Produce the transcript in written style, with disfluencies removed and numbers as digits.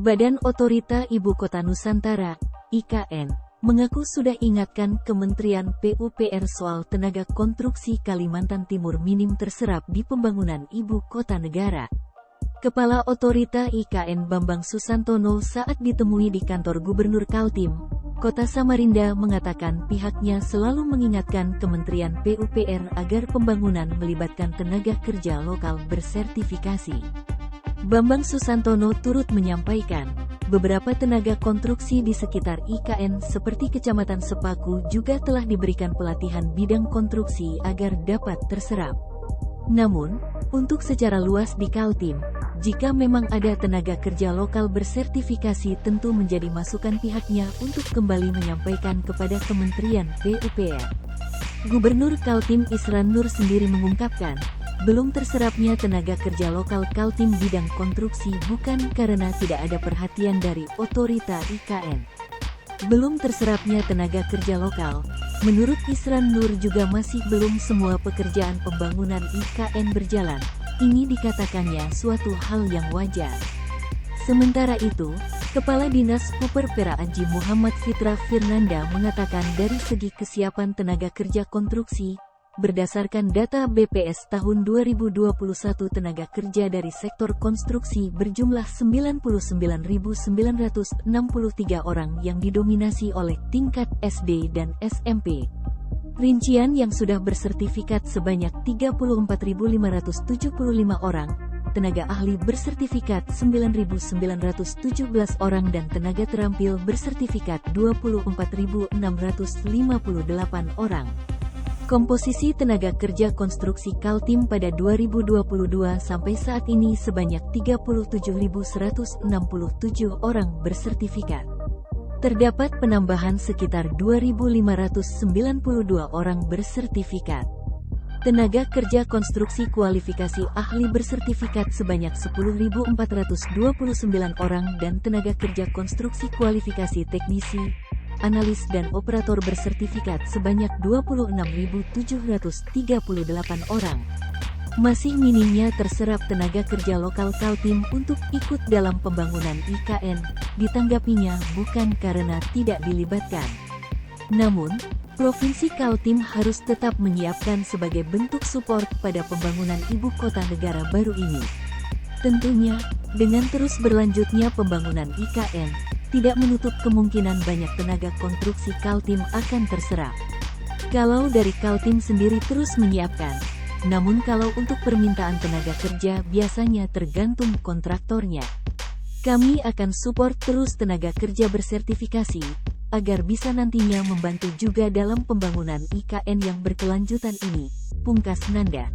Badan Otorita Ibu Kota Nusantara, IKN, mengaku sudah ingatkan Kementerian PUPR soal tenaga konstruksi Kalimantan Timur minim terserap di pembangunan ibu kota negara. Kepala Otorita IKN Bambang Susantono saat ditemui di kantor Gubernur Kaltim, Kota Samarinda mengatakan pihaknya selalu mengingatkan Kementerian PUPR agar pembangunan melibatkan tenaga kerja lokal bersertifikasi. Bambang Susantono turut menyampaikan, beberapa tenaga konstruksi di sekitar IKN seperti Kecamatan Sepaku juga telah diberikan pelatihan bidang konstruksi agar dapat terserap. Namun, untuk secara luas di Kaltim, jika memang ada tenaga kerja lokal bersertifikasi tentu menjadi masukan pihaknya untuk kembali menyampaikan kepada Kementerian PUPR. Gubernur Kaltim Isran Nur sendiri mengungkapkan, belum terserapnya tenaga kerja lokal Kaltim bidang konstruksi bukan karena tidak ada perhatian dari otorita IKN. Belum terserapnya tenaga kerja lokal, menurut Isran Nur juga masih belum semua pekerjaan pembangunan IKN berjalan. Ini dikatakannya suatu hal yang wajar. Sementara itu, Kepala Dinas PUPR Aji Muhammad Fitra Firnanda mengatakan dari segi kesiapan tenaga kerja konstruksi, berdasarkan data BPS tahun 2021 tenaga kerja dari sektor konstruksi berjumlah 99.963 orang yang didominasi oleh tingkat SD dan SMP. Rincian yang sudah bersertifikat sebanyak 34.575 orang, tenaga ahli bersertifikat 9.917 orang dan tenaga terampil bersertifikat 24.658 orang. Komposisi tenaga kerja konstruksi Kaltim pada 2022 sampai saat ini sebanyak 37.167 orang bersertifikat. Terdapat penambahan sekitar 2.592 orang bersertifikat. Tenaga kerja konstruksi kualifikasi ahli bersertifikat sebanyak 10.429 orang dan tenaga kerja konstruksi kualifikasi teknisi, analis dan operator bersertifikat sebanyak 26.738 orang. Masih minimnya terserap tenaga kerja lokal Kaltim untuk ikut dalam pembangunan IKN, ditanggapinya bukan karena tidak dilibatkan. Namun, Provinsi Kaltim harus tetap menyiapkan sebagai bentuk support pada pembangunan ibu kota negara baru ini. Tentunya, dengan terus berlanjutnya pembangunan IKN, tidak menutup kemungkinan banyak tenaga konstruksi Kaltim akan terserap. Kalau dari Kaltim sendiri terus menyiapkan, namun kalau untuk permintaan tenaga kerja biasanya tergantung kontraktornya. Kami akan support terus tenaga kerja bersertifikasi, agar bisa nantinya membantu juga dalam pembangunan IKN yang berkelanjutan ini, pungkas Nanda.